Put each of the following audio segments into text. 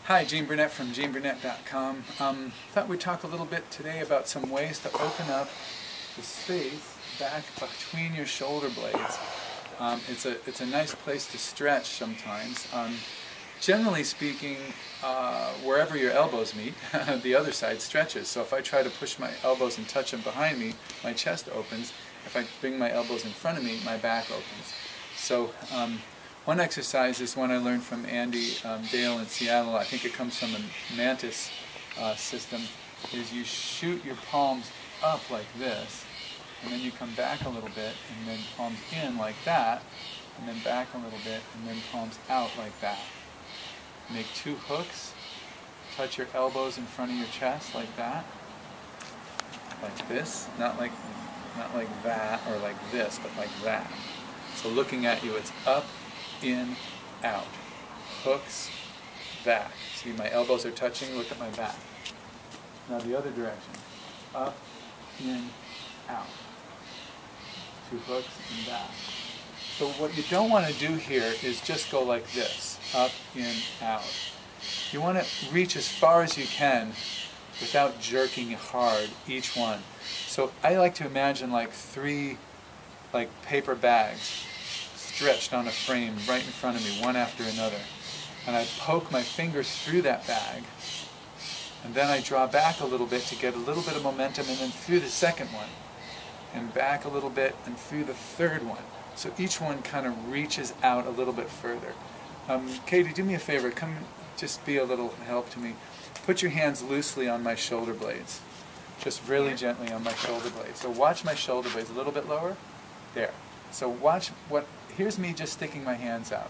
Hi, Gene Burnett from GeneBurnett.com. Thought we'd talk a little bit today about some ways to open up the space back between your shoulder blades. It's a nice place to stretch sometimes. Generally speaking, wherever your elbows meet, the other side stretches. So if I try to push my elbows and touch them behind me, my chest opens. If I bring my elbows in front of me, my back opens. So one exercise is one I learned from Andy Dale in Seattle. I think it comes from a Mantis system, is you shoot your palms up like this, and then you come back a little bit, and then palms in like that, and then back a little bit, and then palms out like that. Make two hooks, touch your elbows in front of your chest like that, like this, not like that or like this, but like that. So looking at you, it's up, in, out, hooks, back. See, my elbows are touching, look at my back. Now the other direction, up, in, out, two hooks and back. So what you don't want to do here is just go like this, up, in, out. You want to reach as far as you can without jerking hard each one. So I like to imagine like three paper bags stretched on a frame right in front of me, one after another. And I poke my fingers through that bag, and then I draw back a little bit to get a little bit of momentum, and then through the second one, and back a little bit, and through the third one. So each one kind of reaches out a little bit further. Katie, do me a favor, come just be a little help to me. Put your hands loosely on my shoulder blades. Just really gently on my shoulder blades. So watch my shoulder blades, a little bit lower. There. So watch here's me just sticking my hands out.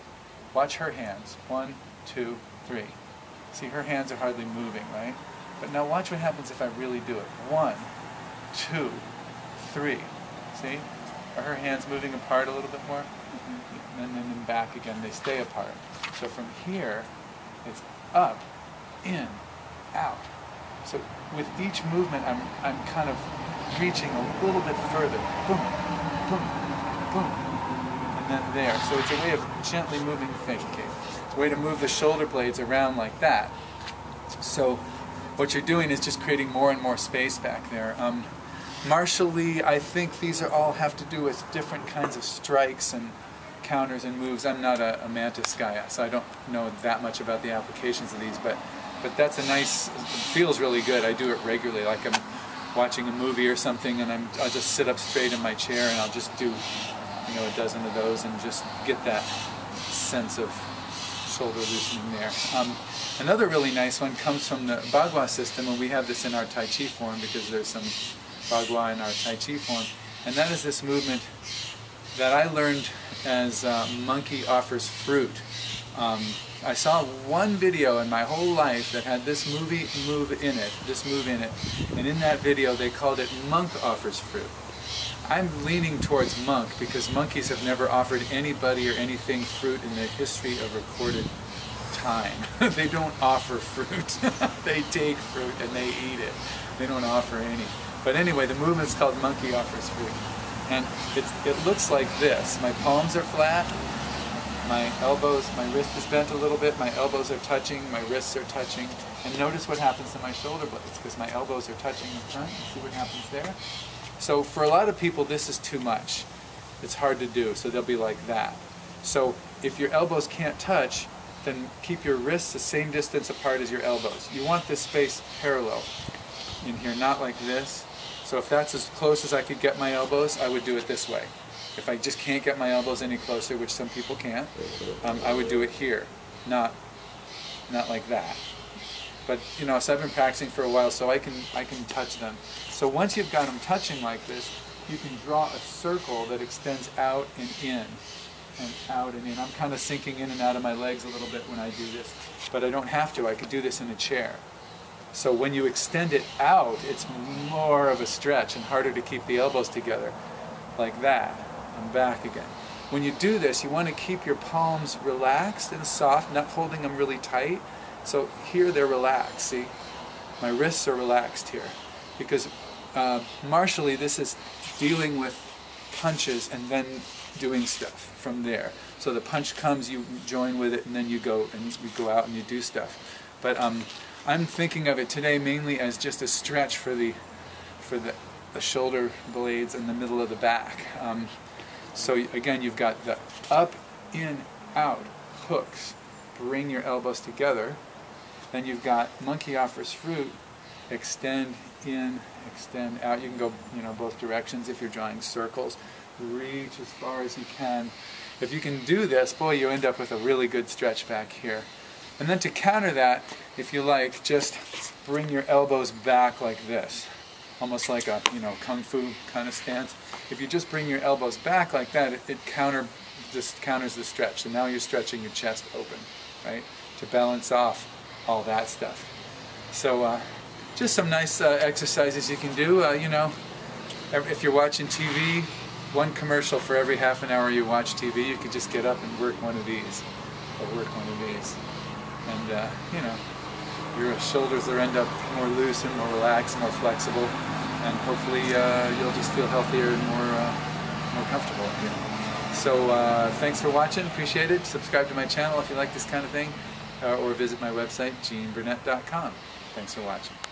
Watch her hands. 1, 2, 3. See, her hands are hardly moving, right? But now watch what happens if I really do it. 1, 2, 3. See? Are her hands moving apart a little bit more? Mm-hmm. And then back again. They stay apart. So from here, it's up, in, out. So with each movement, I'm kind of reaching a little bit further. Boom, boom, boom, and then there. So it's a way of gently moving the thing. Okay? It's a way to move the shoulder blades around like that. So what you're doing is just creating more and more space back there. Martially, I think these are all have to do with different kinds of strikes and counters and moves. I'm not a Mantis guy, so I don't know that much about the applications of these, but that's a nice, it feels really good. I do it regularly, like I'm watching a movie or something, and I'll just sit up straight in my chair and I'll just do, a dozen of those and just get that sense of shoulder loosening there. Another really nice one comes from the Bagua system, and we have this in our Tai Chi form because there's some Bagua in our Tai Chi form, and that is this movement that I learned as monkey offers fruit. I saw one video in my whole life that had this move in it, and in that video they called it monk offers fruit. I'm leaning towards monk because monkeys have never offered anybody or anything fruit in the history of recorded time. They don't offer fruit. They take fruit and they eat it. They don't offer any. But anyway, the movement's called monkey offers fruit. And it looks like this. My palms are flat, my wrist is bent a little bit, my elbows are touching, my wrists are touching. And notice what happens to my shoulder blades, because my elbows are touching in front. See what happens there? So for a lot of people, this is too much. It's hard to do, so they'll be like that. So if your elbows can't touch, then keep your wrists the same distance apart as your elbows. You want this space parallel in here, not like this. So if that's as close as I could get my elbows, I would do it this way. If I just can't get my elbows any closer, which some people can't, I would do it here, not like that. But so I've been practicing for a while, so I can touch them. So once you've got them touching like this, you can draw a circle that extends out and in, and out and in. I'm kind of sinking in and out of my legs a little bit when I do this, but I don't have to. I could do this in a chair. So when you extend it out, it's more of a stretch and harder to keep the elbows together, like that, and back again. When you do this, you want to keep your palms relaxed and soft, not holding them really tight. So here they're relaxed, see? My wrists are relaxed here. Because martially, this is dealing with punches and then doing stuff from there. So the punch comes, you join with it, and then you go out and you do stuff. But I'm thinking of it today mainly as just a stretch for the shoulder blades in the middle of the back. So again, you've got the up, in, out hooks. Bring your elbows together. Then you've got monkey offers fruit. Extend in, extend out. You can go, both directions if you're drawing circles. Reach as far as you can. If you can do this, boy, you end up with a really good stretch back here. And then to counter that, if you like, just bring your elbows back like this. Almost like a, kung fu kind of stance. If you just bring your elbows back like that, it counters the stretch. So now you're stretching your chest open, right? To balance off all that stuff. So just some nice exercises you can do. If you're watching TV, one commercial for every half an hour you watch TV, you could just get up and work one of these, or work one of these. And, your shoulders will end up more loose and more relaxed, more flexible, and hopefully you'll just feel healthier and more comfortable. So thanks for watching, appreciate it. Subscribe to my channel if you like this kind of thing, or visit my website, GeneBurnett.com. Thanks for watching.